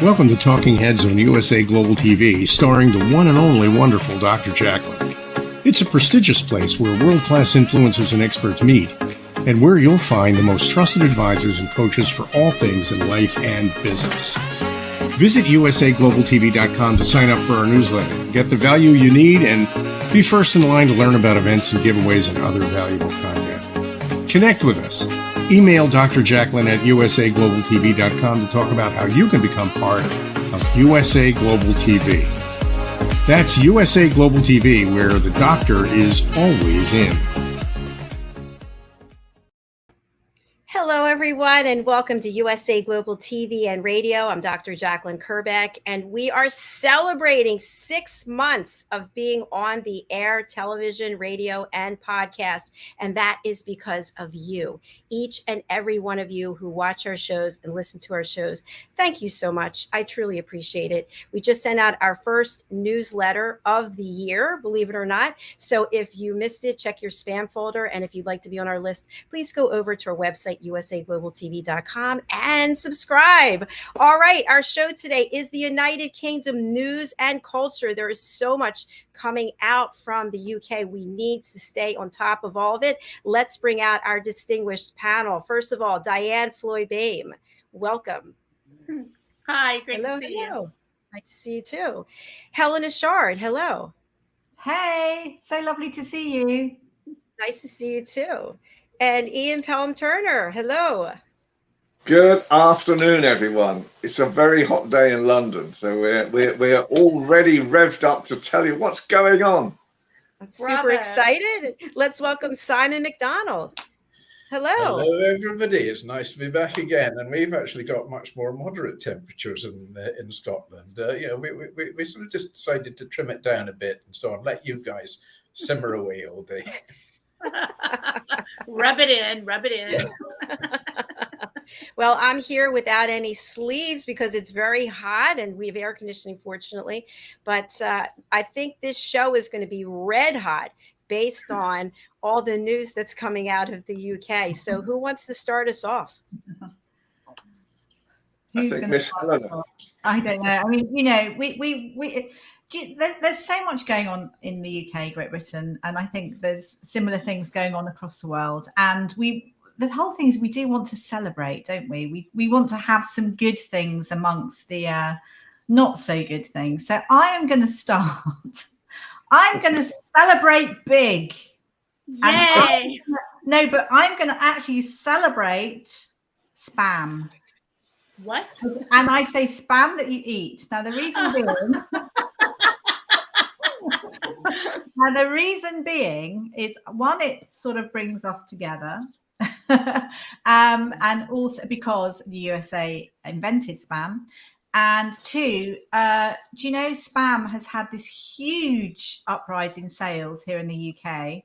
Welcome to Talking Heads on USA Global TV, starring the one and only wonderful Dr. JACALYN. It's a prestigious place where world-class influencers and experts meet, and where you'll find the most trusted advisors and coaches for all things in life and business. Visit usaglobaltv.com to sign up for our newsletter, get the value you need, and be first in line to learn about events and giveaways and other valuable content. Connect with us. Email Dr. JACALYN at usaglobaltv.com to talk about how you can become part of USA Global TV. That's USA Global TV, where the doctor is always in. Hello, everyone, and welcome to USA Global TV and Radio. I'm Dr. JACALYN KERBECK, and we are celebrating 6 months of being on the air, television, radio, and podcast. And that is because of you, each and every one of you who watch our shows and listen to our shows. Thank you so much. I truly appreciate it. We just sent out our first newsletter of the year, believe it or not. So if you missed it, check your spam folder. And if you'd like to be on our list, please go over to our website, usaglobaltv.com, and subscribe. All right, our show today is the United Kingdom news and culture. There is so much coming out from the UK. We need to stay on top of all of it. Let's bring out our distinguished panel. First of all, DIANN, FLOYD, BOEHM. Welcome. Hi, great to see you. Nice to see you too. Helena Chard, hello. Hey, so lovely to see you. Nice to see you too. And Ian Pelham-Turner, hello. Good afternoon, everyone. It's a very hot day in London, so we're already revved up to tell you what's going on. I'm super excited. Let's welcome Simon MacDonald. Hello. Hello, everybody. It's nice to be back again, and we've actually got much more moderate temperatures in Scotland. We sort of just decided to trim it down a bit and so on, let you guys simmer away all day. Rub it in. Well, I'm here without any sleeves because it's very hot and we have air conditioning, fortunately. But I think this show is going to be red hot based on all the news that's coming out of the UK. So who wants to start us off? I think Miss Helena. I don't know. I mean, you know, there's so much going on in the UK, Great Britain, and I think there's similar things going on across the world. And the whole thing is we do want to celebrate, don't we? We want to have some good things amongst the not so good things. So I am going to start. I'm going to celebrate big. Yay! But I'm going to actually celebrate spam. What? And I say spam that you eat. Now the reason being is, one, it sort of brings us together. And also because the USA invented spam. And two, do you know spam has had this huge uprising in sales here in the UK,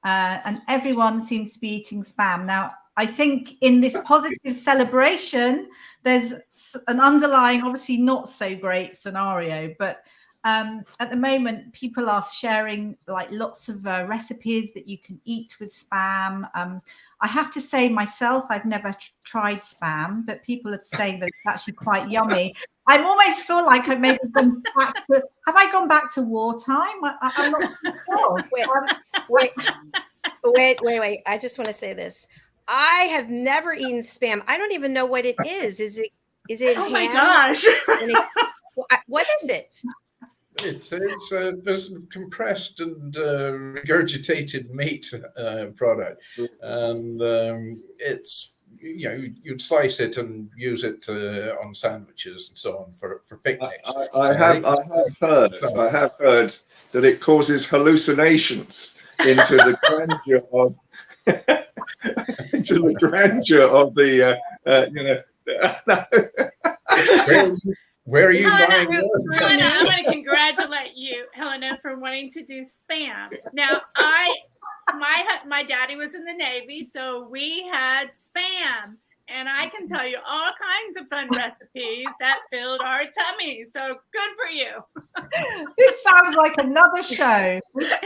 and everyone seems to be eating spam. Now, I think in this positive celebration, there's an underlying, obviously not so great scenario, but at the moment, people are sharing like lots of recipes that you can eat with spam. I have to say myself, I've never tried spam, but people are saying that it's actually quite yummy. I almost feel like I've maybe gone back to, have I gone back to wartime? I'm not sure. Wait. I just want to say this. I have never eaten spam. I don't even know what it is. Is it Oh ham? my gosh. What is it? It's a compressed and regurgitated meat product, and it's, you know, you'd slice it and use it on sandwiches and so on for picnics. I have heard that it causes hallucinations into the grandeur of Where are you Helena, buying yours? Helena, I want to congratulate you, Helena, for wanting to do spam. Now, my daddy was in the Navy, so we had spam. And I can tell you all kinds of fun recipes that filled our tummies. So good for you. This sounds like another show. Just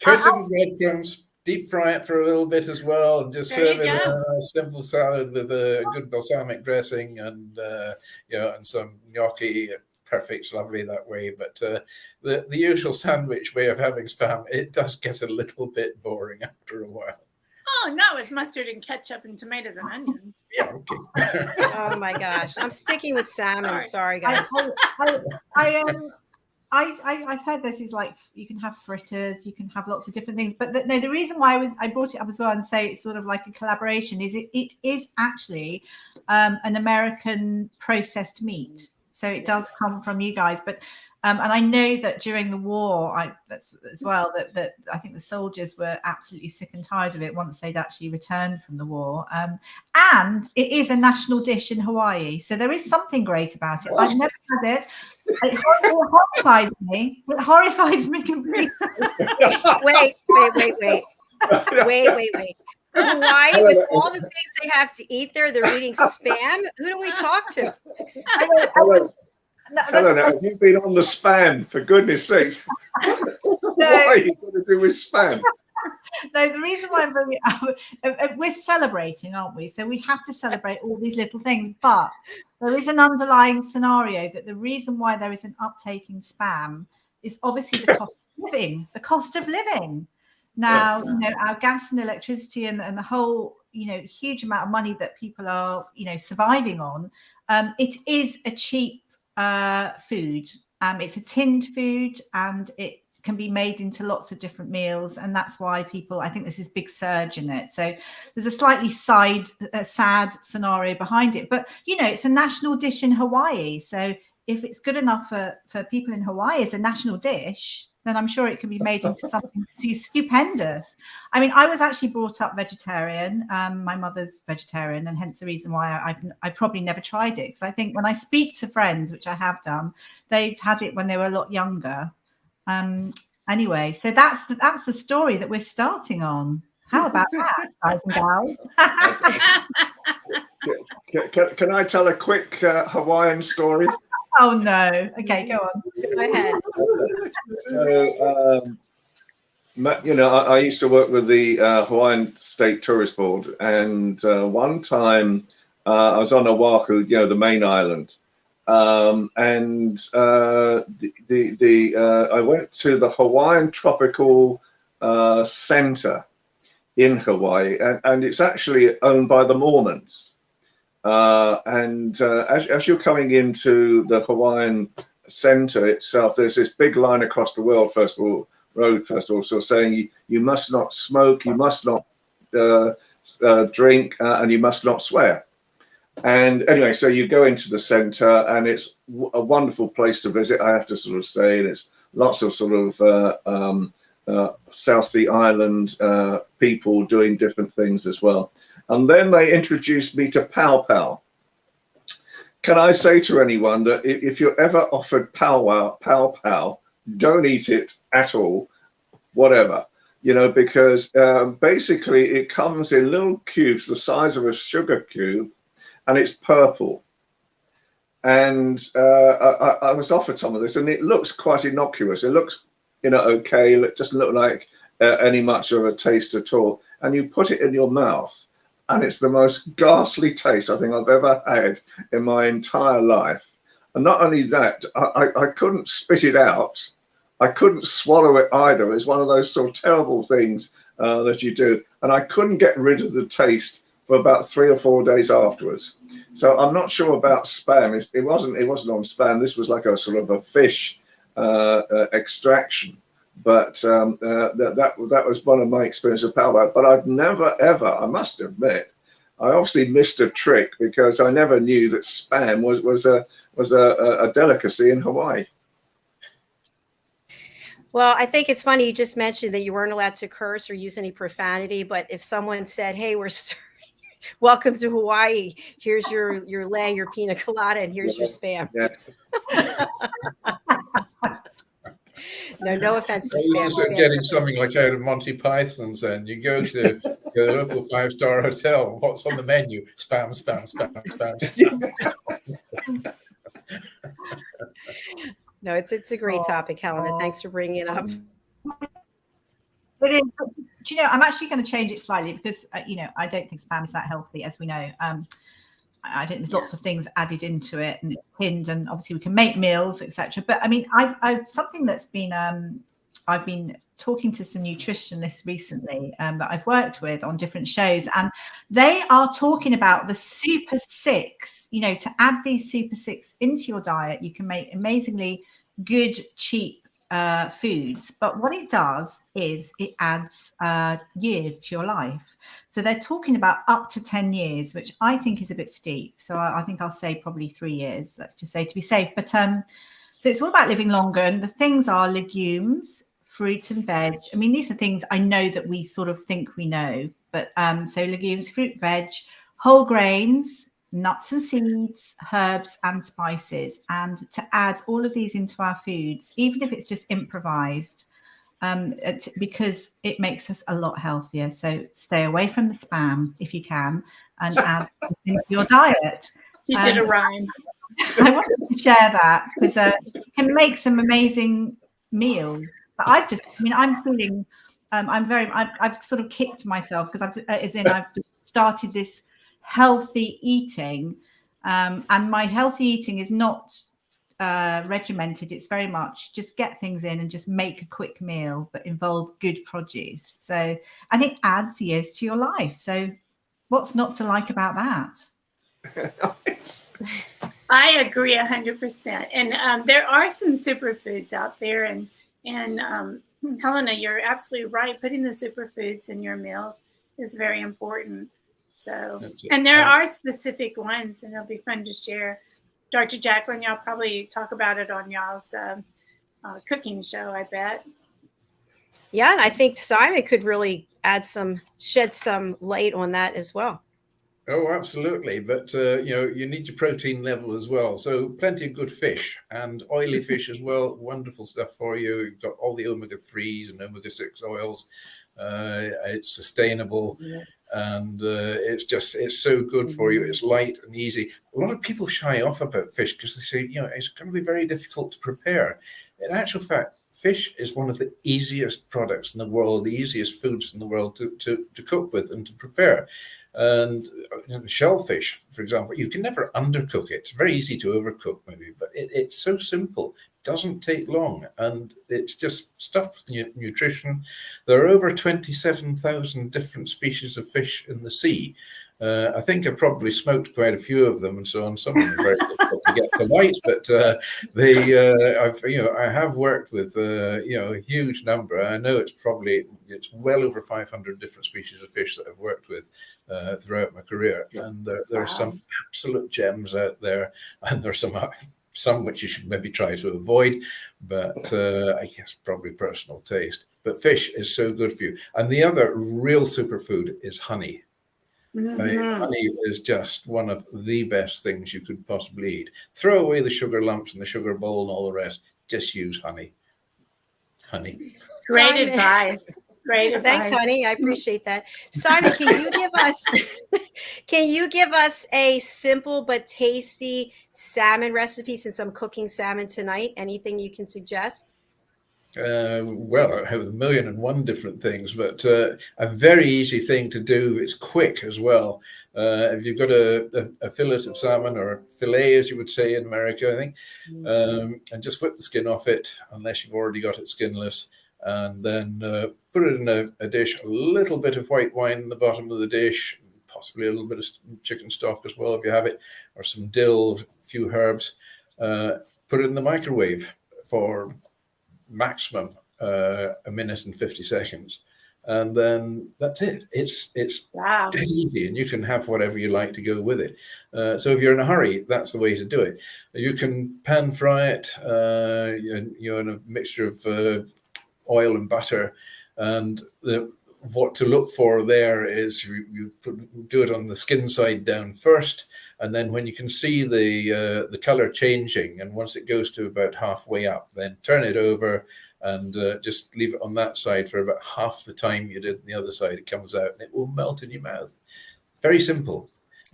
curtain breadcrumbs deep fry it for a little bit as well, and just There serve you it go. a simple salad with a good balsamic dressing and and some gnocchi. Perfect, lovely that way. But the usual sandwich way of having Spam, it does get a little bit boring after a while. Oh, not with mustard and ketchup and tomatoes and onions. Yeah, okay. Oh my gosh, I'm sticking with salmon. Sorry, guys. I've heard this is like you can have fritters, you can have lots of different things, but the reason why I brought it up as well and say it's sort of like a collaboration is it is actually an American processed meat, so it does come from you guys, but and I know that during the war, that's as well that I think the soldiers were absolutely sick and tired of it once they'd actually returned from the war, and it is a national dish in Hawaii, so there is something great about it. I've never had it. It horrifies me. It horrifies me completely. Wait. Hawaii, with all the things they have to eat there, they're eating Spam. Who do we talk to? Helena, have you been on the Spam, for goodness sakes? What are you going to do with Spam? No, the reason why I'm bringing it up, we're celebrating, aren't we? So we have to celebrate all these little things, but there is an underlying scenario that the reason why there is an uptake in Spam is obviously the cost of living. The cost of living. Now, our gas and electricity and the whole, huge amount of money that people are, surviving on. It is a cheap food. It's a tinned food, and it can be made into lots of different meals, and that's why I think there's this big surge in it. So there's a slightly sad scenario behind it, but it's a national dish in Hawaii. So if it's good enough for people in Hawaii as a national dish, then I'm sure it can be made into something stupendous. I mean, I was actually brought up vegetarian. My mother's vegetarian, and hence the reason why I probably never tried it, because I think when I speak to friends, which I have done, they've had it when they were a lot younger. Anyway, so that's the story that we're starting on. How about that, guys and gals? Can I tell a quick Hawaiian story? Oh no! Okay, go on. Go ahead. So, I used to work with the Hawaiian State Tourist Board, and one time I was on Oahu, the main island. And I went to the Hawaiian Tropical Center in Hawaii, and it's actually owned by the Mormons. As you're coming into the Hawaiian Center itself, there's this big line across the road festival, so saying you must not smoke, you must not drink, and you must not swear. And anyway, so you go into the center, and it's a wonderful place to visit, I have to sort of say. And it's lots of sort of South Sea Island people doing different things as well. And then they introduced me to Pow Pow. Can I say to anyone that if you're ever offered Pow Pow, don't eat it at all, whatever. Because basically it comes in little cubes the size of a sugar cube, and it's purple. And I was offered some of this, and it looks quite innocuous. It looks, okay. It doesn't look like any much of a taste at all. And you put it in your mouth, and it's the most ghastly taste I think I've ever had in my entire life. And not only that, I couldn't spit it out. I couldn't swallow it either. It's one of those sort of terrible things that you do. And I couldn't get rid of the taste for about 3 or 4 days afterwards. So I'm not sure about Spam. It wasn't on Spam. This was like a sort of a fish extraction. But that was one of my experiences of Pow. But I've never ever, I must admit, I obviously missed a trick, because I never knew that Spam was a delicacy in Hawaii. Well, I think it's funny you just mentioned that you weren't allowed to curse or use any profanity, but if someone said, "Hey, welcome to Hawaii. Here's your lei, your pina colada, and here's your Spam." Yeah. No offense to This Spam. is getting something like out of Monty Python's. And you go to the local 5-star hotel. What's on the menu? Spam, spam, spam, spam. No, it's a great topic, Helena. Thanks for bringing it up. It is. do you know, I'm actually going to change it slightly because, you know, I don't think spam is that healthy, as we know. I think there's lots of things added into it and it's tinned, and obviously we can make meals, etc. But I mean, I've something that's been, I've been talking to some nutritionists recently that I've worked with on different shows, and they are talking about the Super 6, you know, to add these Super 6 into your diet. You can make amazingly good, cheap foods, but what it does is it adds years to your life. So they're talking about up to 10 years, which I think is a bit steep. So I think I'll say probably 3 years, let's just say, to be safe. But so it's all about living longer, and the things are legumes, fruit and veg. I mean, these are things I know that we sort of think we know, but so legumes, fruit, veg, whole grains, nuts and seeds, herbs and spices, and to add all of these into our foods, even if it's just improvised, because it makes us a lot healthier. So stay away from the spam if you can, and add this into your diet. You did a rhyme. I wanted to share that because you can make some amazing meals. But I've feeling, I've sort of kicked myself because I've started this healthy eating, and my healthy eating is not regimented. It's very much just get things in and just make a quick meal, but involve good produce. So I think adds years to your life. So what's not to like about that? I agree 100%. And there are some superfoods out there, and Helena, you're absolutely right. Putting the superfoods in your meals is very important. So, and there are specific ones, and it'll be fun to share. Dr. JACALYN, y'all probably talk about it on y'all's cooking show, I bet. Yeah, and I think Simon could really shed some light on that as well. Oh, absolutely. But, you know, you need your protein level as well. So plenty of good fish and oily fish as well. Wonderful stuff for you. You've got all the omega-3s and omega-6 oils. It's sustainable, and it's so good for you. It's light and easy. A lot of people shy off about fish because they say, you know, it's going to be very difficult to prepare. In actual fact, fish is one of the easiest products in the world, the easiest foods in the world to cook with and to prepare. And you know, shellfish, for example, you can never undercook it. It's very easy to overcook, maybe, but it's so simple. It doesn't take long, and it's just stuffed with nutrition. There are over 27,000 different species of fish in the sea. I think I've probably smoked quite a few of them and so on. Some of them are very difficult to get to light, but I have worked with a huge number. I know it's well over 500 different species of fish that I've worked with throughout my career, and there are some absolute gems out there, and there's some which you should maybe try to avoid, but I guess probably personal taste. But fish is so good for you. And the other real superfood is honey. Mm-hmm. I mean, honey is just one of the best things you could possibly eat. Throw away the sugar lumps and the sugar bowl and all the rest. Just use honey. Honey. Great advice. Great advice. Thanks, honey. I appreciate that. Simon, can you give us a simple but tasty salmon recipe, since I'm cooking salmon tonight? Anything you can suggest? Well, I have 1,000,001 different things, but a very easy thing to do. It's quick as well. If you've got a fillet of salmon, or fillet, as you would say in America, I think, and just whip the skin off it, unless you've already got it skinless, and then put it in a dish. A little bit of white wine in the bottom of the dish, possibly a little bit of chicken stock as well if you have it, or some dill, a few herbs. Put it in the microwave for maximum a minute and 50 seconds, and then that's it. It's wow. dead easy, and you can have whatever you like to go with it. So if you're in a hurry, that's the way to do it. You can pan fry it, in a mixture of oil and butter, and what to look for there is you do it on the skin side down first, and then when you can see the color changing, and once it goes to about halfway up, then turn it over and just leave it on that side for about half the time you did on the other side. It comes out and it will melt in your mouth. Very simple.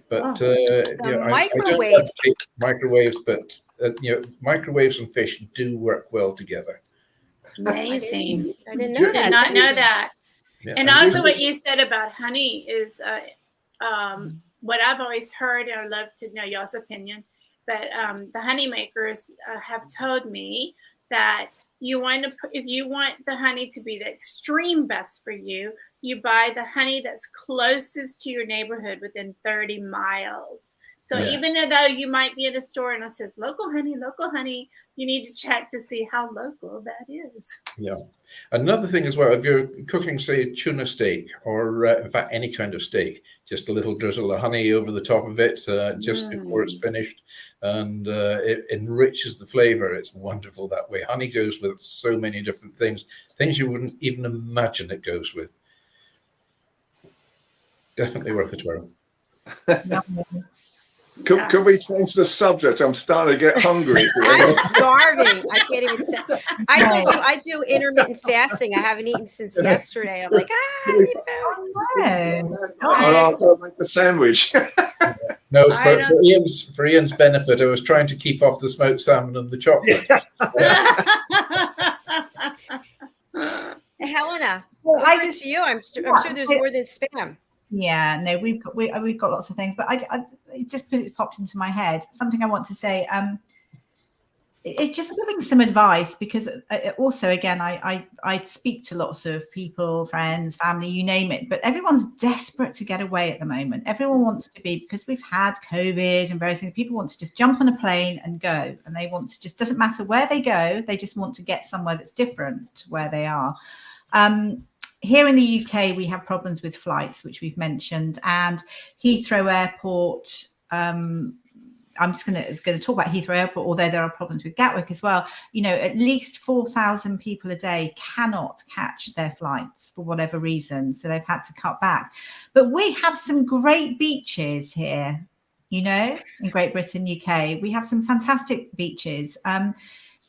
But I don't like microwaves, but microwaves and fish do work well together. Amazing. I didn't know that. Did not know that. Yeah. And also what you said about honey is what I've always heard, and I'd love to know y'all's opinion, but the honey makers have told me that if you want the honey to be the extreme best for you, you buy the honey that's closest to your neighborhood within 30 miles. So even though you might be in a store and it says local honey, you need to check to see how local that is. Yeah. Another thing as well, if you're cooking, say, tuna steak, or in fact, any kind of steak, just a little drizzle of honey over the top of it just before it's finished, and it enriches the flavor. It's wonderful that way. Honey goes with so many different things you wouldn't even imagine it goes with. Definitely worth a twirl. Could we change the subject? I'm starting to get hungry. I'm starving. I can't even tell. I do intermittent fasting. I haven't eaten since yesterday. I'm like, I'll go make the sandwich. No, for Ian's benefit, I was trying to keep off the smoked salmon and the chocolate. Helena, over to you. I'm sure there's more than spam. Yeah, no, we've got lots of things, but I just because it's popped into my head, something I want to say. It's just giving some advice, because also, again, I speak to lots of people, friends, family, you name it, but everyone's desperate to get away at the moment. Everyone wants to be, because we've had COVID and various things, people want to just jump on a plane and go, and they want to just, doesn't matter where they go, they just want to get somewhere that's different to where they are. Here in the UK, we have problems with flights, which we've mentioned, and Heathrow Airport. I'm just going to talk about Heathrow Airport, although there are problems with Gatwick as well. You know, at least 4,000 people a day cannot catch their flights for whatever reason, so they've had to cut back. But we have some great beaches here, you know, in Great Britain, UK. We have some fantastic beaches.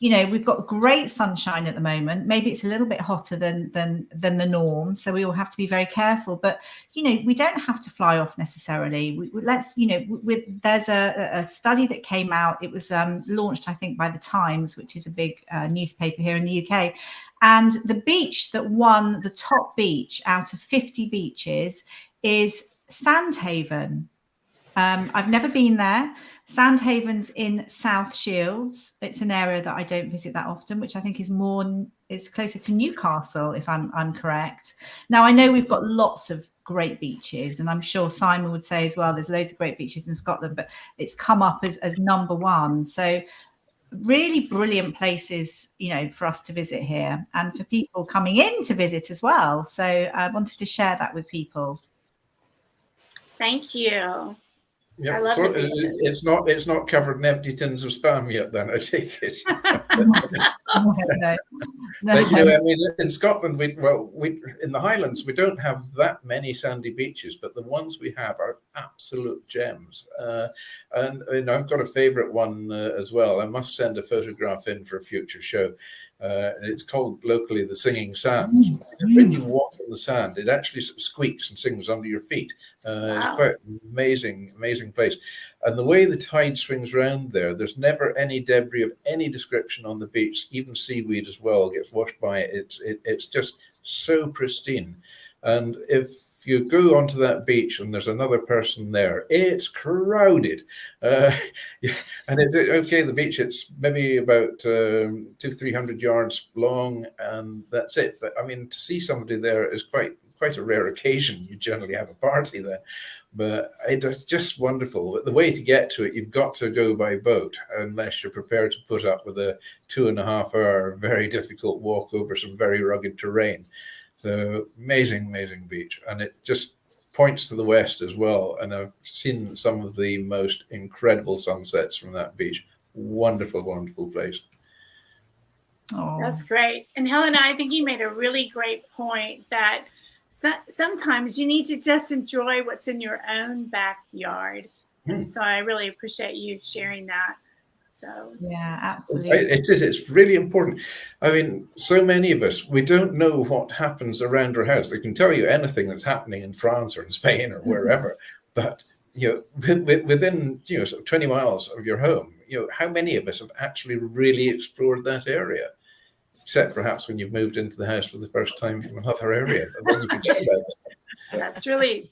You know, we've got great sunshine at the moment. Maybe it's a little bit hotter than the norm, so we all have to be very careful. But you know, we don't have to fly off necessarily. There's a study that came out. It was launched, I think, by the Times, which is a big newspaper here in the UK. And the beach that won the top beach out of 50 beaches is Sandhaven. I've never been there. Sandhaven's in South Shields. It's an area that I don't visit that often, which I think is closer to Newcastle, if I'm correct. Now, I know we've got lots of great beaches, and I'm sure Simon would say as well, there's loads of great beaches in Scotland, but it's come up as number one. So really brilliant places, you know, for us to visit here, and for people coming in to visit as well. So I wanted to share that with people. Thank you. Yeah, I love so the beaches. it's not covered in empty tins of spam yet. Then I take it. No. But, you know, I mean, in Scotland, we in the Highlands, we don't have that many sandy beaches, but the ones we have are absolute gems. And I've got a favourite one as well. I must send a photograph in for a future show. It's called locally the Singing Sands. When you walk on the sand, it actually sort of squeaks and sings under your feet. Wow. Quite amazing place. And the way the tide swings around there, there's never any debris of any description on the beach. Even seaweed as well gets washed by it. It's just so pristine. And if you go onto that beach and there's another person there, it's crowded. And the beach, it's maybe about 200-300 yards long, and that's it. But I mean, to see somebody there is quite a rare occasion. You generally have a party there, but it's just wonderful. But the way to get to it, you've got to go by boat, unless you're prepared to put up with a 2.5-hour, very difficult walk over some very rugged terrain. So amazing beach, and it just points to the west as well. And I've seen some of the most incredible sunsets from that beach. Wonderful place. Oh. That's great. And Helena, I think you made a really great point that sometimes you need to just enjoy what's in your own backyard. And so I really appreciate you sharing that. So yeah, absolutely. It's really important. I mean, so many of us, we don't know what happens around our house. They can tell you anything that's happening in France or in Spain or wherever, but you know, within sort of 20 miles of your home, you know, how many of us have actually really explored that area? except perhaps when you've moved into the house for the first time from another area, and then you forget about it.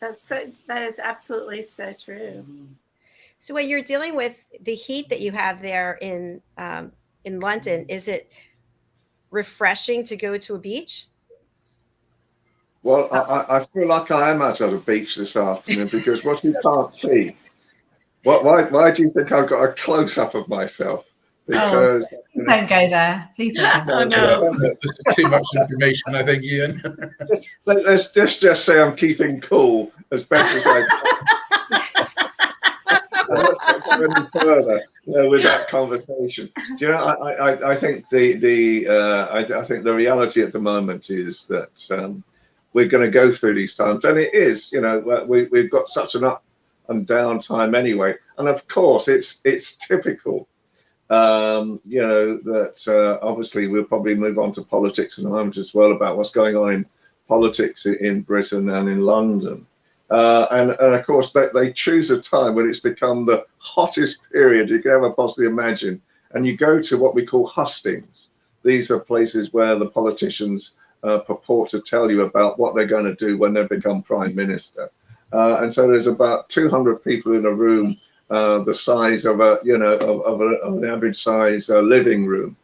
That is absolutely so true. So when you're dealing with the heat that you have there in London, is it refreshing to go to a beach? Well, I feel like I am out at a beach this afternoon because what you can't see. Why do you think I've got a close up of myself? Because don't go there, please don't go. Oh no, There's too much information, I think, Ian. let's just say I'm keeping cool as best as I can. Let's not go any further with that conversation. Do you know? I think I think the reality at the moment is that we're going to go through these times, and it is. You know, we've got such an up and down time anyway, and of course it's typical. You know, that obviously we'll probably move on to politics in a moment as well, about what's going on in politics in Britain and in London. And of course, they choose a time when it's become the hottest period you can ever possibly imagine. And you go to what we call hustings. These are places where the politicians purport to tell you about what they're going to do when they become prime minister. And so there's about 200 people in a room, the size of a, you know, of an average size living room.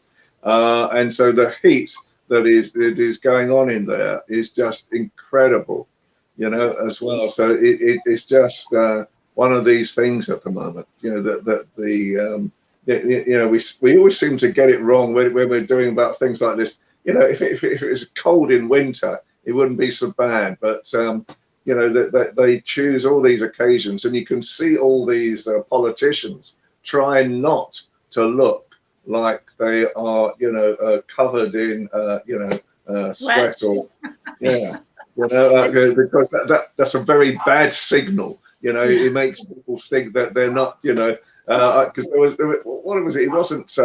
And so the heat that is going on in there is just incredible, you know, as well. So it's just one of these things at the moment, you know, you know, we always seem to get it wrong when we're doing about things like this. You know, if it was cold in winter, it wouldn't be so bad. But you know, that they choose all these occasions, and you can see all these politicians trying not to look like they are, you know, covered in, you know, sweat or, yeah, you know, because that's a very bad signal. You know, it makes people think that they're not, you know, because what was it? It wasn't.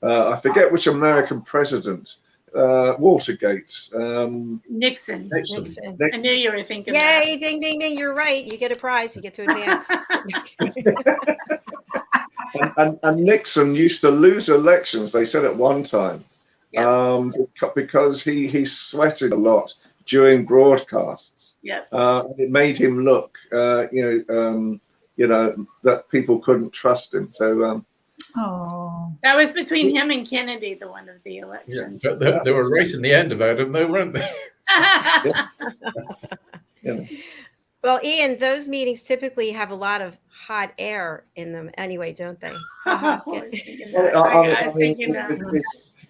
I forget which American president. Watergate. Nixon. I knew you were thinking. Yay! Ding, ding, ding! You're right. You get a prize. You get to advance. and Nixon used to lose elections. They said at one time, because he sweated a lot during broadcasts. Yeah. It made him look, you know, that people couldn't trust him. So. Oh, that was between him and Kennedy, the one of the elections. Yeah, but they were right in the end about it, though, weren't they? Yeah. Well, Ian, those meetings typically have a lot of hot air in them anyway, don't they?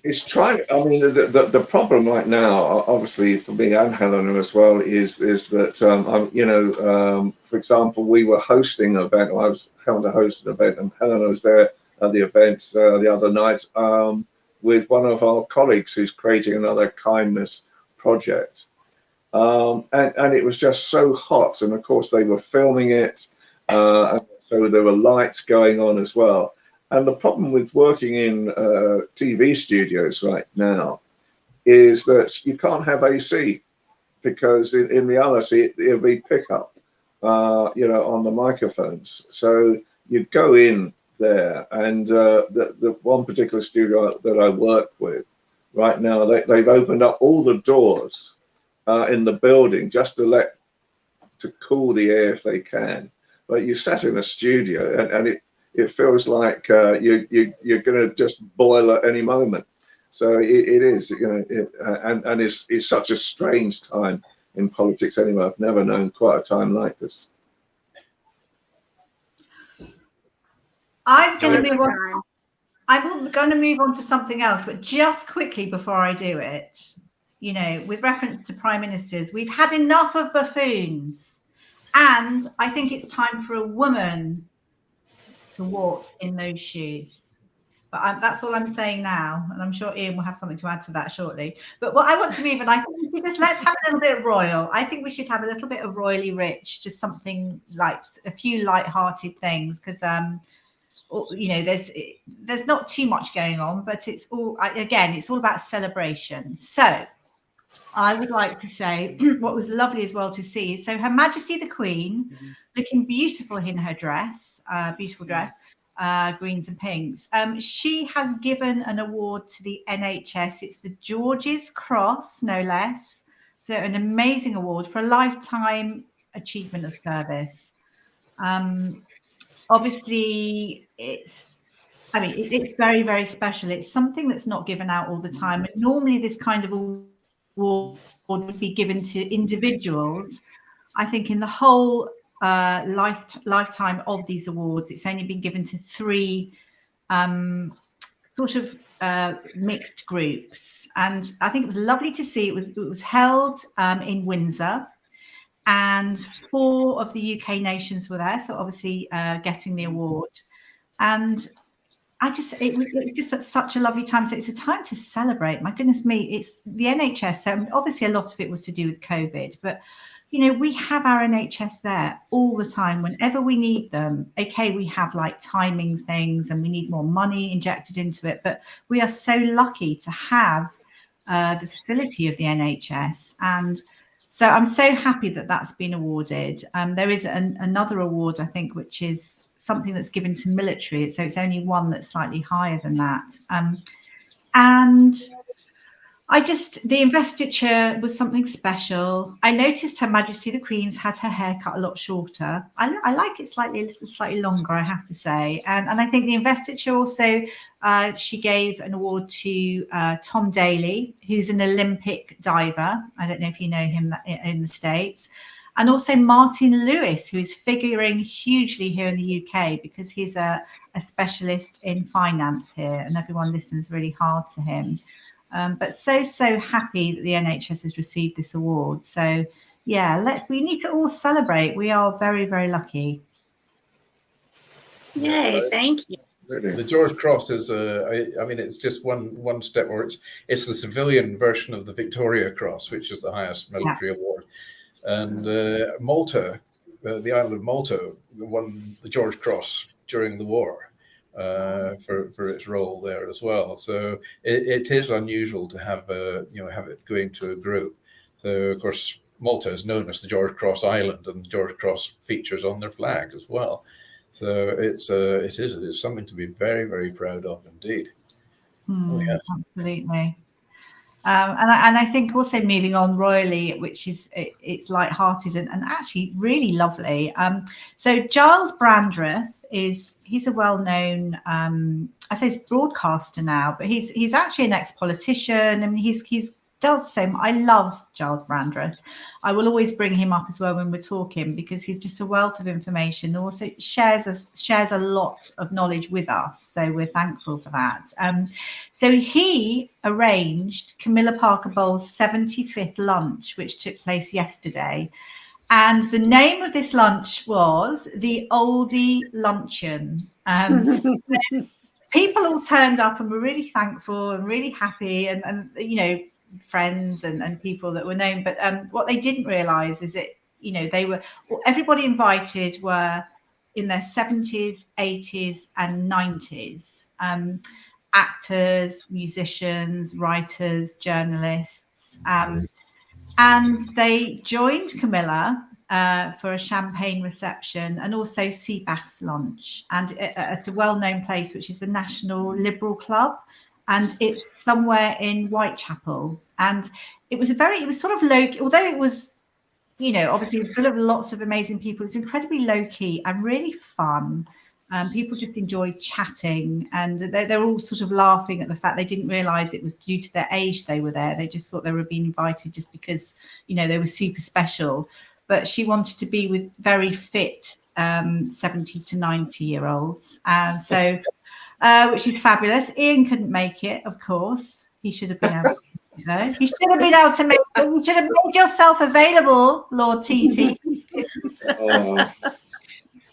It's trying. I mean, the problem right now, obviously for me and Helena as well, is that you know, for example, we were hosting an event. I was helping to host an event, and Helena was there at the event the other night with one of our colleagues who's creating another kindness project. And it was just so hot. And of course, they were filming it. And so there were lights going on as well. And the problem with working in TV studios right now is that you can't have AC, because in reality, it'll be pickup, you know, on the microphones. So you go in there, and the one particular studio that I work with right now, they've opened up all the doors in the building just to cool the air if they can. But you sat in a studio, and it feels like you're going to just boil at any moment. So it is, you know, and it's such a strange time in politics anyway. I've never known quite a time like this. I'm going to move on to something else, but just quickly before I do it, you know, with reference to prime ministers, we've had enough of buffoons, and I think it's time for a woman to walk in those shoes. But that's all I'm saying now, and I'm sure Ian will have something to add to that shortly. But what I want to move, and I think let's have a little bit of royal. I think we should have a little bit of royally rich, just something like a few light-hearted things, because you know, there's not too much going on, but it's all, again, it's all about celebration. So I would like to say what was lovely as well to see. So Her Majesty the Queen, looking beautiful in her dress, beautiful dress, Greens and Pinks. She has given an award to the NHS. It's the George's Cross, no less. So an amazing award for a lifetime achievement of service. Obviously, it's very, very special. It's something that's not given out all the time. And normally this kind of award would be given to individuals. I think in the whole lifetime of these awards, it's only been given to 3 sort of mixed groups. And I think it was lovely to see. It was held in Windsor. And 4 of the UK nations were there, so obviously getting the award. And it was just such a lovely time. So it's a time to celebrate. My goodness me, it's the NHS. So obviously a lot of it was to do with COVID, but we have our NHS there all the time whenever we need them. Okay, we have like timing things and we need more money injected into it, but we are so lucky to have the facility of the NHS. And so I'm so happy that that's been awarded. There is another award, I think, which is something that's given to military. So it's only one that's slightly higher than that. And the investiture was something special. I noticed Her Majesty the Queen's had her hair cut a lot shorter. I like it slightly longer, I have to say. And I think the investiture also, she gave an award to Tom Daley, who's an Olympic diver. I don't know if you know him in the States. And also Martin Lewis, who is figuring hugely here in the UK because he's a specialist in finance here and everyone listens really hard to him. But so happy that the NHS has received this award. So yeah, we need to all celebrate. We are very, very lucky. Yay, thank you. The George Cross is it's just one step, or it's the civilian version of the Victoria Cross, which is the highest military award. And Malta, the island of Malta, won the George Cross during the war. For its role there as well, so it is unusual to have have it going to a group. So of course Malta is known as the George Cross Island, and the George Cross features on their flag as well. So it is something to be very, very proud of indeed. Absolutely. And I think also moving on royally, which is it's lighthearted and actually really lovely. So Giles Brandreth he's a well-known I say broadcaster now, but he's actually an ex-politician, and he's does the same. I love Giles Brandreth. I will always bring him up as well when we're talking because he's just a wealth of information. Also shares a lot of knowledge with us, so we're thankful for that. So he arranged Camilla Parker Bowles' 75th lunch, which took place yesterday. And the name of this lunch was the Oldie Luncheon. People all turned up and were really thankful and really happy, and friends and people that were known. But what they didn't realise is that everybody invited were in their 70s, 80s, and 90s. Actors, musicians, writers, journalists. And they joined Camilla for a champagne reception and also sea bass lunch, and at a well-known place, which is the National Liberal Club, and it's somewhere in Whitechapel. And it was sort of low, although it was, obviously full of lots of amazing people. It's incredibly low key and really fun. People just enjoyed chatting, and they're all sort of laughing at the fact they didn't realise it was due to their age they were there. They just thought they were being invited just because, they were super special. But she wanted to be with very fit 70 to 90-year-olds. And so, which is fabulous. Ian couldn't make it, of course. He should have been able to. You should have been able to you should have made yourself available, Lord TT.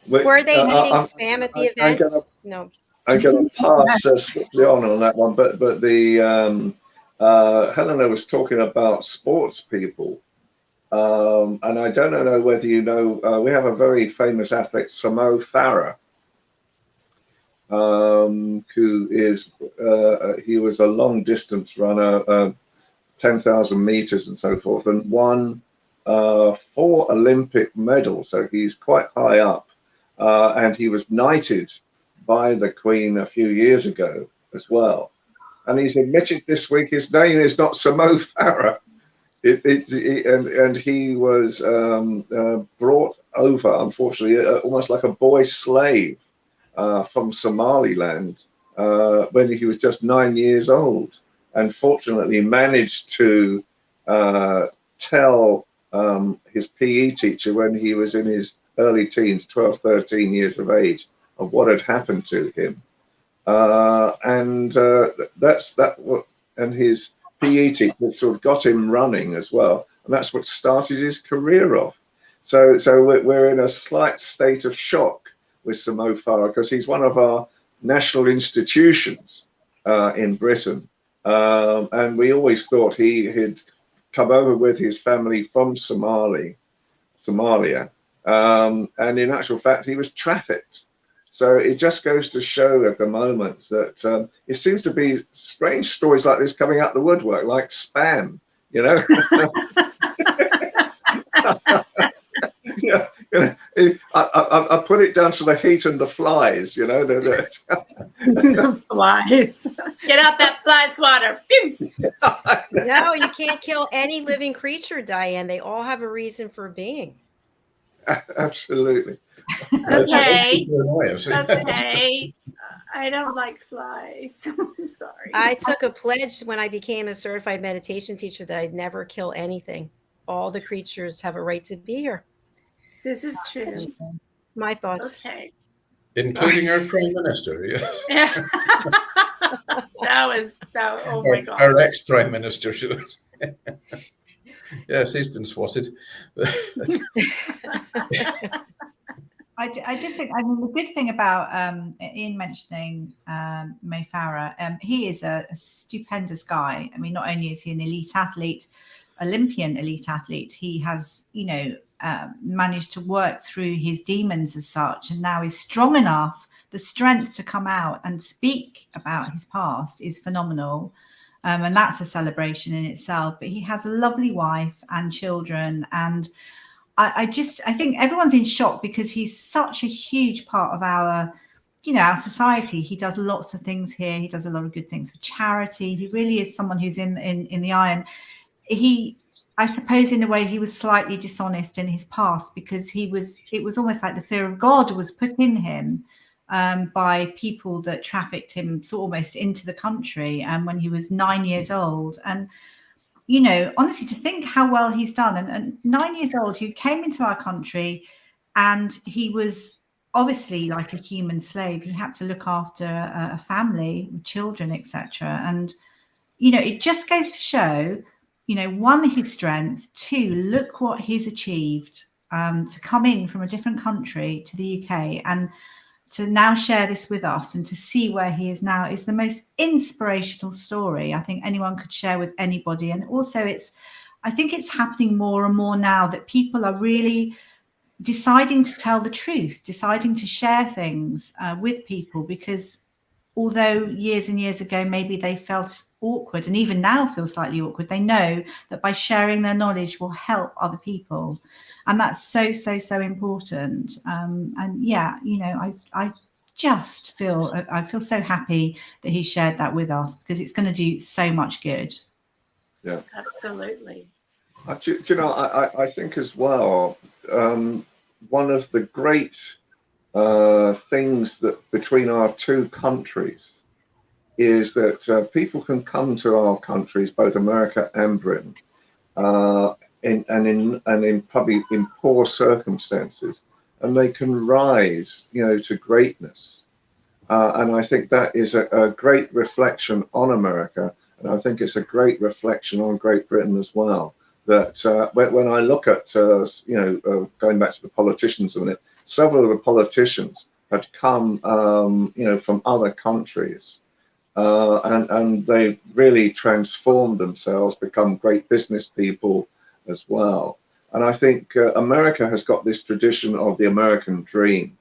Were they eating spam at the event? No. I'm going to pass swiftly on that one, but the Helena was talking about sports people, and I don't know whether you know, we have a very famous athlete, Samo Farah, who is he was a long distance runner, 10,000 meters and so forth, and won 4 Olympic medals, so he's quite high up. And he was knighted by the Queen a few years ago as well. And he's admitted this week his name is not Sir Mo Farah. And he was brought over, unfortunately, almost like a boy slave from Somaliland when he was just 9 years old. And fortunately managed to tell his PE teacher when he was in his early teens, 12, 13 years of age, of what had happened to him. And his PE teacher sort of got him running as well, and that's what started his career off. So we're in a slight state of shock with Sir Mo Farah because he's one of our national institutions in Britain, and we always thought he had come over with his family from Somalia, and in actual fact he was trafficked. So it just goes to show at the moment that it seems to be strange stories like this coming out the woodwork, like spam, you know. I put it down to the heat and the flies, you know. The flies. Get out that fly swatter. No, you can't kill any living creature, Diane. They all have a reason for being. Absolutely. Okay. Okay. I don't like flies. I'm sorry. I took a pledge when I became a certified meditation teacher that I'd never kill anything. All the creatures have a right to be here. This is true. My thoughts. Okay. Including our Prime Minister. Yeah. that. Oh my God. Our ex-Prime Minister. Yes, he's been swatted. I just think, I mean, the good thing about Ian mentioning Mo Farah, he is a stupendous guy. I mean, not only is he an elite athlete, Olympian elite athlete, he has, you know, managed to work through his demons as such, and now is strong enough. The strength to come out and speak about his past is phenomenal. And that's a celebration in itself. But he has a lovely wife and children, and I think everyone's in shock because he's such a huge part of our, you know, our society. He does lots of things here. He does a lot of good things for charity. He really is someone who's in the iron. I suppose in a way he was slightly dishonest in his past because it was almost like the fear of God was put in him by people that trafficked him almost into the country when he was 9 years old. And you know, honestly, to think how well he's done. And 9 years old, he came into our country and he was obviously like a human slave. He had to look after a family, children, etc. And, you know, it just goes to show, you know, one, his strength, two, look what he's achieved to come in from a different country to the UK and to now share this with us and to see where he is now is the most inspirational story I think anyone could share with anybody. And also I think it's happening more and more now that people are really deciding to tell the truth, deciding to share things with people, because although years and years ago maybe they felt awkward and even now feel slightly awkward, they know that by sharing their knowledge will help other people. And that's so important. And yeah, you know, I just feel so happy that he shared that with us because it's going to do so much good. Yeah, absolutely. Do you know, I think as well, one of the great things that between our two countries is that people can come to our countries, both America and Britain, probably in poor circumstances, and they can rise, you know, to greatness. And I think that is a great reflection on America, and I think it's a great reflection on Great Britain as well. That when I look at, you know, going back to the politicians a minute, several of the politicians had come, you know, from other countries. And they really transformed themselves, become great business people as well. And I think America has got this tradition of the American dream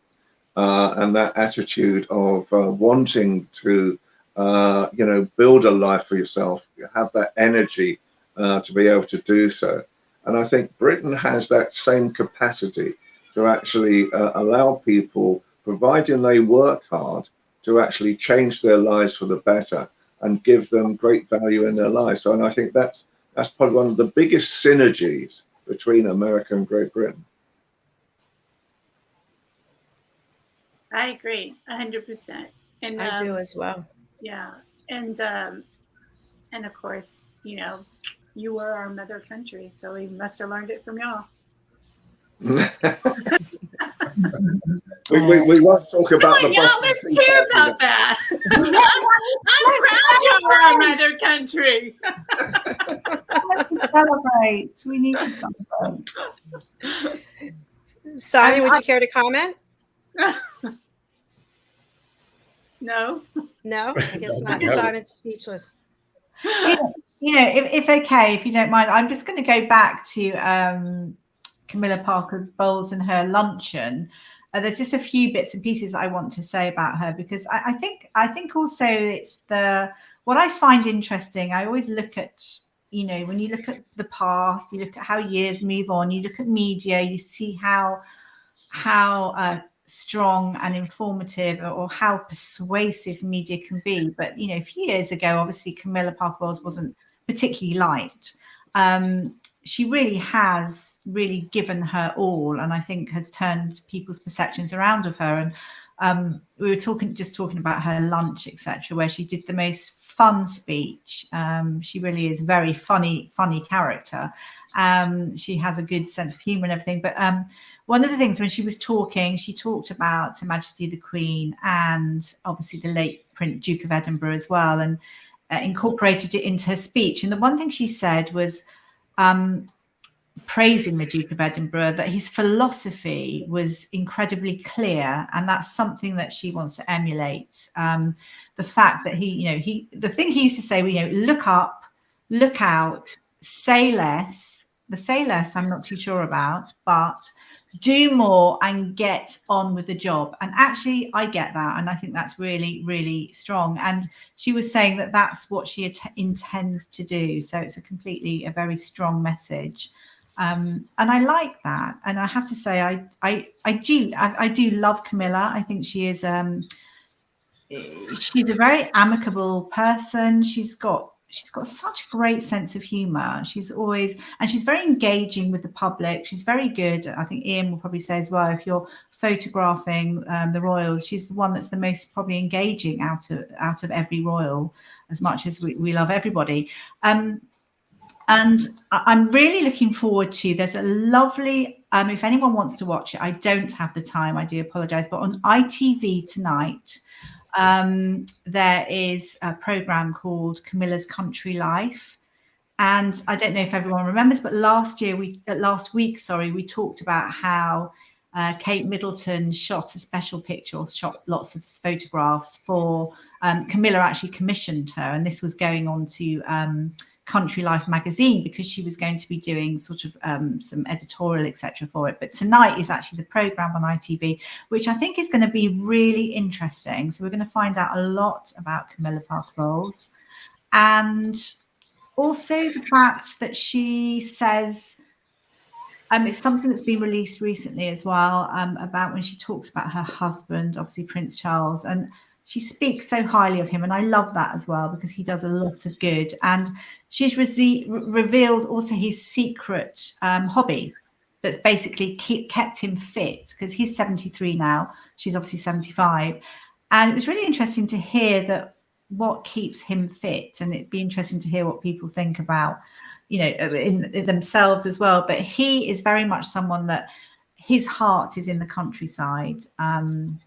and that attitude of wanting to, you know, build a life for yourself, have that energy to be able to do so. And I think Britain has that same capacity to actually allow people, providing they work hard, to actually change their lives for the better and give them great value in their lives. So, and I think that's probably one of the biggest synergies between America and Great Britain. I agree 100%. And I do as well. Yeah. And of course, you know, you were our mother country, so we must have learned it from y'all. we won't talk about the y'all, let's hear about that. I'm proud y'all are our mother country. Let's celebrate. We need to celebrate. Simon, would you care to comment? No. No, I guess not. Simon's speechless. You know, if okay, if you don't mind, I'm just going to go back to Camilla Parker Bowles and her luncheon. There's just a few bits and pieces I want to say about her, because I think also it's what I find interesting. I always look at, you know, when you look at the past, you look at how years move on, you look at media, you see how strong and informative or how persuasive media can be. But, you know, a few years ago, obviously Camilla Parker Bowles wasn't particularly liked. She really has given her all, and I think has turned people's perceptions around of her. And we were talking about her lunch, etc., where she did the most fun speech. She really is a very funny character. She has a good sense of humor and everything. But one of the things when she was talking, she talked about Her Majesty the Queen and obviously the late Duke of Edinburgh as well, and incorporated it into her speech. And the one thing she said was praising the Duke of Edinburgh, that his philosophy was incredibly clear, and that's something that she wants to emulate. The fact that the thing he used to say, you know, look up, look out, say less. The say less I'm not too sure about, but do more and get on with the job. And actually I get that, and I think that's really, really strong. And she was saying that that's what she intends to do. So it's a very strong message. And I like that. And I have to say, I do love Camilla. I think she is she's a very amicable person. She's got such a great sense of humor. She's very engaging with the public. She's very good. I think Ian will probably say as well, if you're photographing the royals, she's the one that's the most probably engaging out of every royal, as much as we love everybody. And I'm really looking forward to, there's a lovely, if anyone wants to watch it, I don't have the time, I do apologize, but on ITV tonight, there is a program called Camilla's Country Life. And I don't know if everyone remembers, but last week, we talked about how Kate Middleton shot a special picture, or shot lots of photographs for Camilla actually commissioned her. And this was going on to Country Life magazine, because she was going to be doing sort of some editorial, etc. for it. But tonight is actually the program on ITV, which I think is going to be really interesting. So we're going to find out a lot about Camilla Parker Bowles, and also the fact that she says, it's something that's been released recently as well, about when she talks about her husband, obviously Prince Charles, and she speaks so highly of him, and I love that as well, because he does a lot of good. And she's revealed also his secret hobby that's basically kept him fit, because he's 73 now. She's obviously 75. And it was really interesting to hear that what keeps him fit, and it'd be interesting to hear what people think about, you know, in themselves as well. But he is very much someone that his heart is in the countryside, and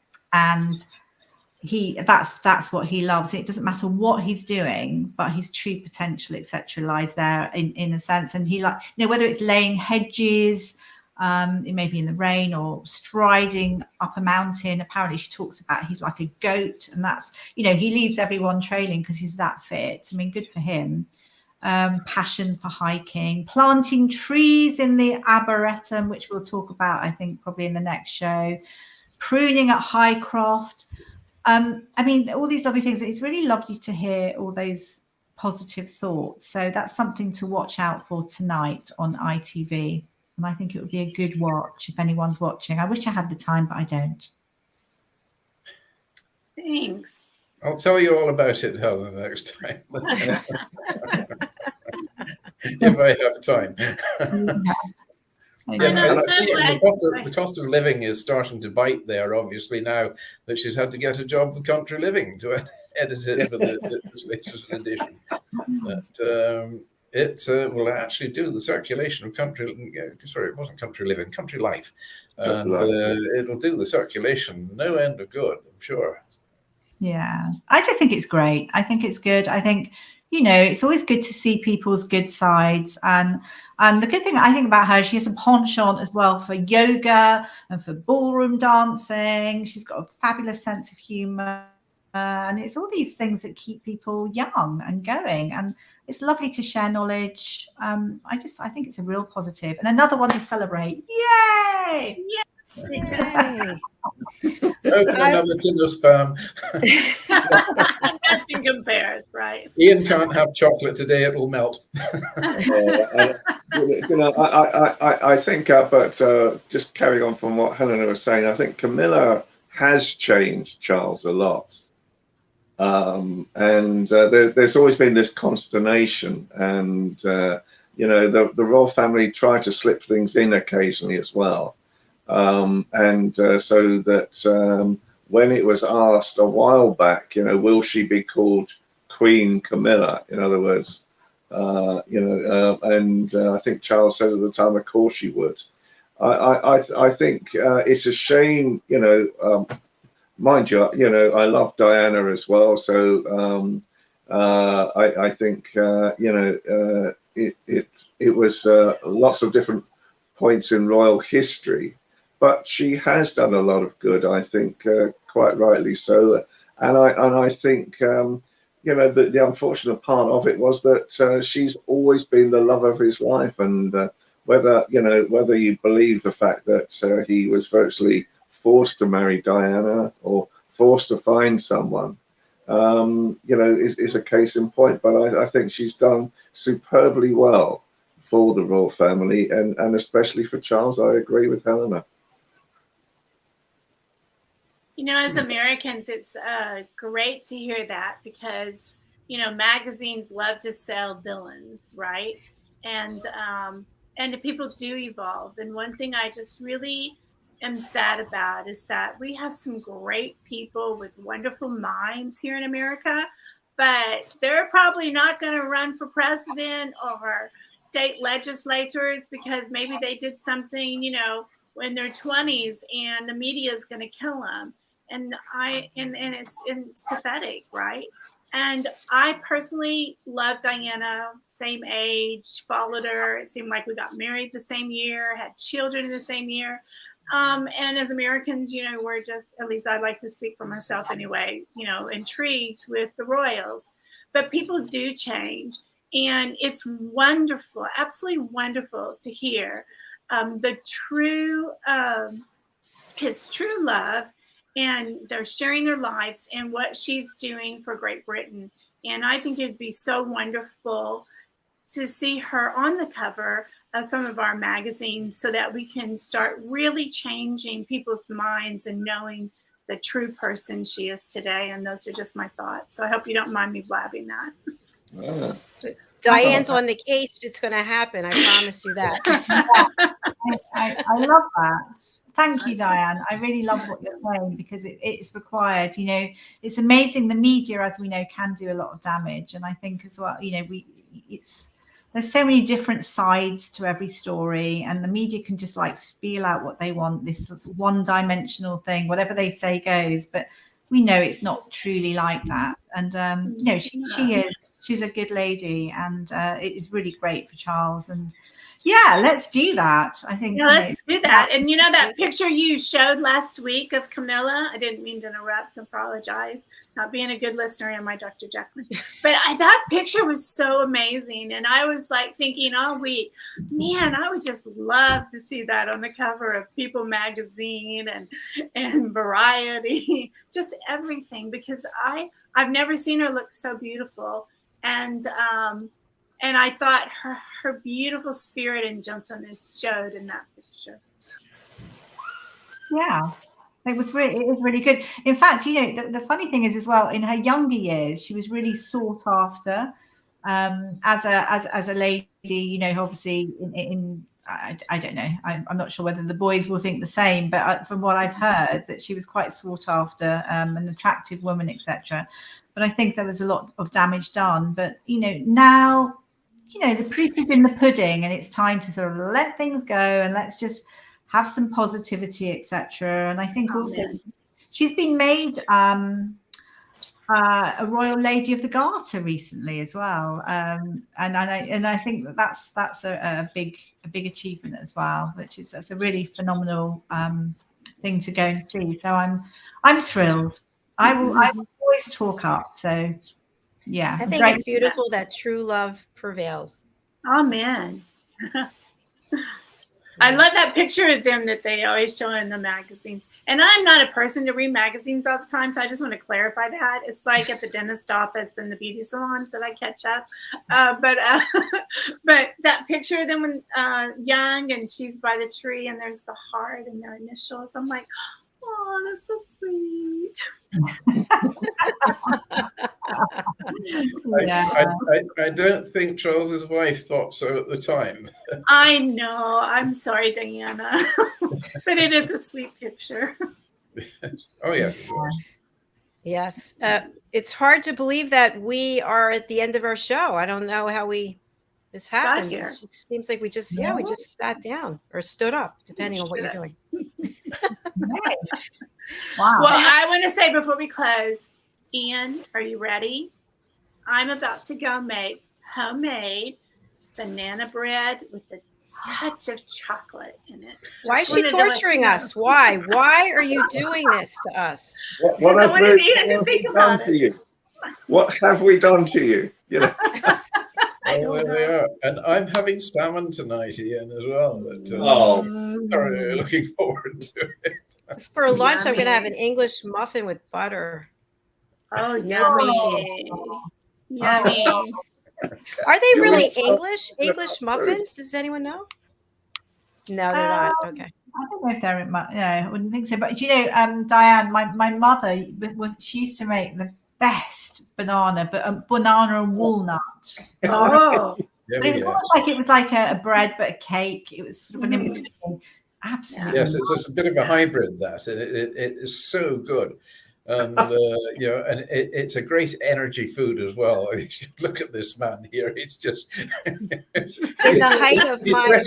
that's what he loves. It doesn't matter what he's doing, but his true potential, etc., lies there in a sense. And he, you know, whether it's laying hedges, it may be in the rain, or striding up a mountain. Apparently she talks about he's like a goat, and that's, you know, he leaves everyone trailing because he's that fit. I mean, good for him. Passion for hiking, planting trees in the Arboretum, which we'll talk about, I think, probably in the next show, pruning at Highcroft. I mean, all these lovely things. It's really lovely to hear all those positive thoughts. So that's something to watch out for tonight on ITV. And I think it would be a good watch if anyone's watching. I wish I had the time, but I don't. Thanks. I'll tell you all about it, Helen, next time. If I have time. And I'm so glad the cost of living is starting to bite there, obviously, now that she's had to get a job with Country Living to edit it for this latest edition. But it will actually do the circulation of sorry, it wasn't Country Living, Country Life. And it'll do the circulation no end of good, I'm sure. Yeah, I just think it's great. I think it's good. I think, you know, it's always good to see people's good sides. And the good thing I think about her, she has a penchant as well for yoga and for ballroom dancing. She's got a fabulous sense of humor. And it's all these things that keep people young and going. And it's lovely to share knowledge. I think it's a real positive. And another one to celebrate. Yay! Yay. Open another tin of spam. Nothing compares, right? Ian can't have chocolate today; it will melt. You know, I think, but just carrying on from what Helena was saying, I think Camilla has changed Charles a lot, and there's always been this consternation, and you know, the royal family try to slip things in occasionally as well. So that when it was asked a while back, you know, will she be called Queen Camilla? In other words, you know, I think Charles said at the time, of course she would. I think it's a shame, you know, mind you, you know, I love Diana as well. So I think, you know, it was lots of different points in royal history. But she has done a lot of good, I think, quite rightly so. And I think, you know, the unfortunate part of it was that she's always been the love of his life. And whether you believe the fact that he was virtually forced to marry Diana or forced to find someone, you know, is a case in point. But I think she's done superbly well for the royal family, and especially for Charles. I agree with Helena. You know, as Americans, it's great to hear that, because, you know, magazines love to sell villains, right? And people do evolve. And one thing I just really am sad about is that we have some great people with wonderful minds here in America, but they're probably not going to run for president or state legislators because maybe they did something, you know, in their 20s, and the media is going to kill them. And it's pathetic, right? And I personally love Diana, same age, followed her. It seemed like we got married the same year, had children in the same year. And as Americans, you know, we're just, at least I'd like to speak for myself anyway, you know, intrigued with the royals. But people do change. And it's wonderful, absolutely wonderful to hear his true love, and they're sharing their lives and what she's doing for Great Britain. And I think it'd be so wonderful to see her on the cover of some of our magazines so that we can start really changing people's minds and knowing the true person she is today. And those are just my thoughts. So I hope you don't mind me blabbing that. Diane's on the case. It's going to happen. I promise you that. I love that. Thank you, Diane. I really love what you're saying, because it's required. You know, it's amazing. The media, as we know, can do a lot of damage. And I think as well, you know, there's so many different sides to every story, and the media can just like spiel out what they want, this one-dimensional thing, whatever they say goes. But we know it's not truly like that. And you know, she's a good lady, and it is really great for Charles. And yeah, let's do that. I think. Yeah, let's do that. And you know, that picture you showed last week of Camilla, I didn't mean to interrupt, apologize. Not being a good listener, am I, Dr. Jacqueline? But that picture was so amazing. And I was like thinking all week, man, I would just love to see that on the cover of People magazine and Variety, just everything, because I've never seen her look so beautiful. And I thought her beautiful spirit and gentleness showed in that picture. Yeah, It was really good. In fact, the funny thing is as well, in her younger years, she was really sought after as a lady. Obviously I don't know. I'm not sure whether the boys will think the same, but from what I've heard, that she was quite sought after, an attractive woman, etc. But I think there was a lot of damage done. But now, the proof is in the pudding, and it's time to sort of let things go and let's just have some positivity, etc. And I think also she's been made a Royal Lady of the Garter recently as well, and I think that's a big achievement as well, that's a really phenomenal thing to go and see. So I'm thrilled. I will always talk up. So yeah, I think it's beautiful that true love prevails. Amen. I love that picture of them that they always show in the magazines. And I'm not a person to read magazines all the time, so I just want to clarify that. It's like at the dentist office and the beauty salons that I catch up. But that picture of them when young, and she's by the tree, and there's the heart and their initials. I'm like, oh, that's so sweet. I don't think Charles's wife thought so at the time. I know. I'm sorry, Diana. But it is a sweet picture. Oh, yeah. Yes. It's hard to believe that we are at the end of our show. I don't know how this happens. It just seems like we just sat down or stood up, depending on what you're doing. Wow. Well, I want to say before we close, Ian, are you ready? I'm about to go make homemade banana bread with a touch of chocolate in it. Why is she torturing us? Why? Why are you doing this to us? What have we done to you? What have we done to you? Oh, there they are. And I'm having salmon tonight, Ian, as well. Thoroughly looking forward to it. For lunch, I'm going to have an English muffin with butter. Oh, yummy. Yummy. Are they really English muffins? Does anyone know? No, they're not. Okay. I don't know if they're I wouldn't think so. But Dianne, my mother she used to make the best banana and walnut. Oh. But it was like a bread but a cake. It was sort of an in between. Absolutely. Yes, it's a bit of a hybrid. That it is so good. And and it's a great energy food as well. I mean, look at this man here; he's just in the height of my.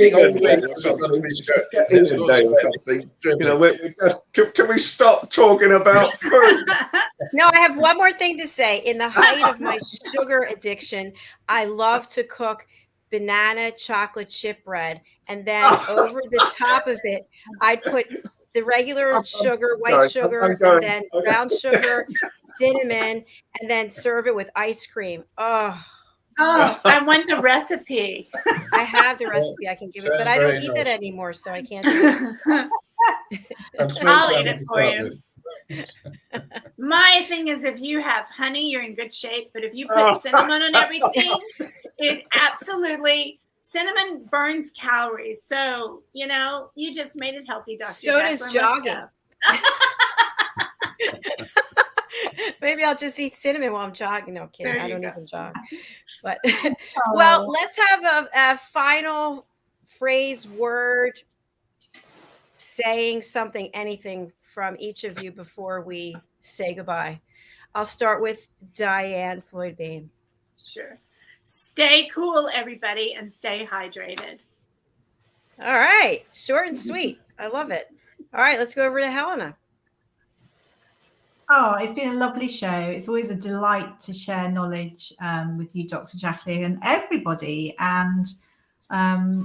Can we stop talking about food? No, I have one more thing to say. In the height of my sugar addiction, I love to cook banana chocolate chip bread, and then over the top of it, I'd put the regular sugar, white sugar, and then brown sugar, cinnamon, and then serve it with ice cream. Oh, I want the recipe. I have the recipe. I can give it, but I don't eat that anymore, so I can't do it. I'll eat it for you. My thing is, if you have honey, you're in good shape. But if you put cinnamon on everything, it absolutely... Cinnamon burns calories, so you just made it healthy, Dr. So does jogging. Maybe I'll just eat cinnamon while I'm jogging. No, kidding. I don't even jog. But well, let's have a final phrase, word, saying something, anything from each of you before we say goodbye. I'll start with Dianne Floyd Beam. Sure. Stay cool, everybody, and stay hydrated. All right. Short and sweet. I love it. All right. Let's go over to Helena. Oh, it's been a lovely show. It's always a delight to share knowledge with you, Dr. JACALYN, and everybody. And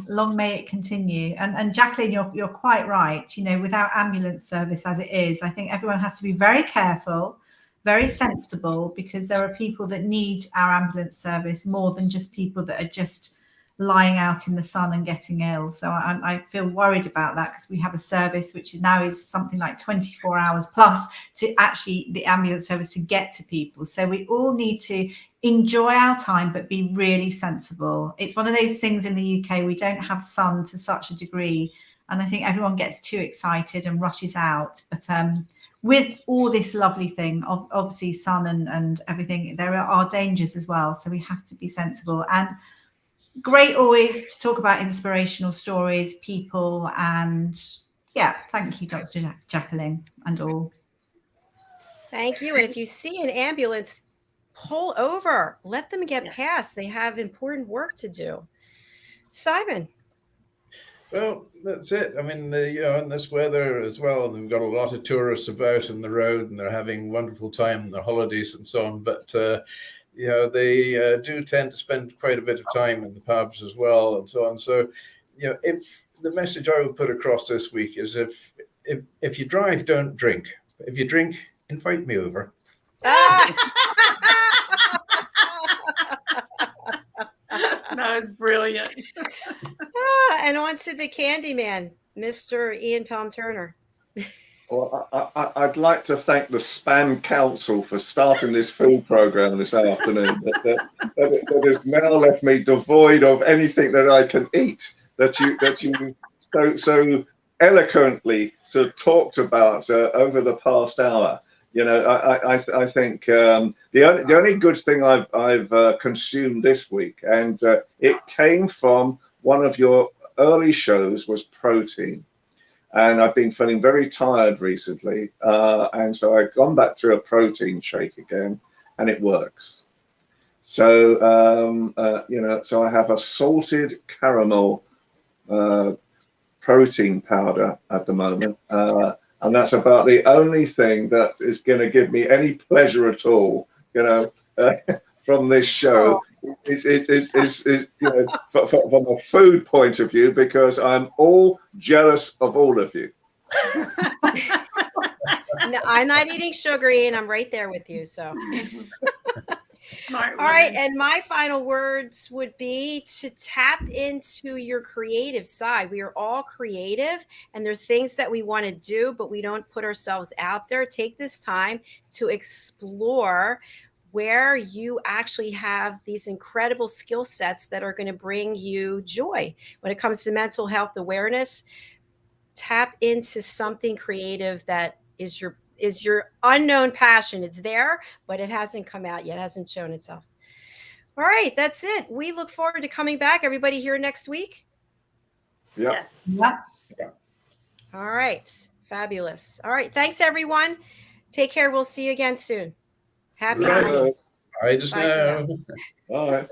long may it continue. And JACALYN, you're quite right. With our ambulance service as it is, I think everyone has to be very careful, very sensible, because there are people that need our ambulance service more than just people that are just lying out in the sun and getting ill. So I feel worried about that, because we have a service which now is something like 24 hours plus to actually the ambulance service to get to people. So we all need to enjoy our time, but be really sensible. It's one of those things in the UK, we don't have sun to such a degree. And I think everyone gets too excited and rushes out. But with all this lovely thing, obviously sun and everything, there are dangers as well. So we have to be sensible. And great always to talk about inspirational stories, people, and yeah, thank you, Dr. JACALYN and all. Thank you. And if you see an ambulance, pull over, let them get Yes. past. They have important work to do. Simon. Well, that's it. I mean, in this weather as well, they've got a lot of tourists about on the road, and they're having wonderful time on their holidays and so on. But they do tend to spend quite a bit of time in the pubs as well, and so on. So, if the message I would put across this week is, if you drive, don't drink. If you drink, invite me over. That was brilliant. And on to the Candyman, Mr. Ian Palm-Turner. Well, I'd like to thank the Spam Council for starting this food program this afternoon. That has now left me devoid of anything that I can eat. That you so eloquently sort of talked about over the past hour. I think the only good thing I've consumed this week, and it came from one of your early shows, was protein. And I've been feeling very tired recently, and so I've gone back to a protein shake again, and it works. So so I have a salted caramel protein powder at the moment, and that's about the only thing that is going to give me any pleasure at all, from this show. It's from a food point of view, because I'm all jealous of all of you. No, I'm not eating sugary, and I'm right there with you. So, Smart. All right. And my final words would be to tap into your creative side. We are all creative, and there are things that we want to do, but we don't put ourselves out there. Take this time to explore where you actually have these incredible skill sets that are going to bring you joy. When it comes to mental health awareness, tap into something creative that is your unknown passion. It's there, but it hasn't come out yet, hasn't shown itself. All right, that's it. We look forward to coming back. Everybody here next week? Yeah. Yes. Yeah. All right, fabulous. All right, thanks everyone. Take care. We'll see you again soon. Happy Right. hunting. I just Bye for now. All right.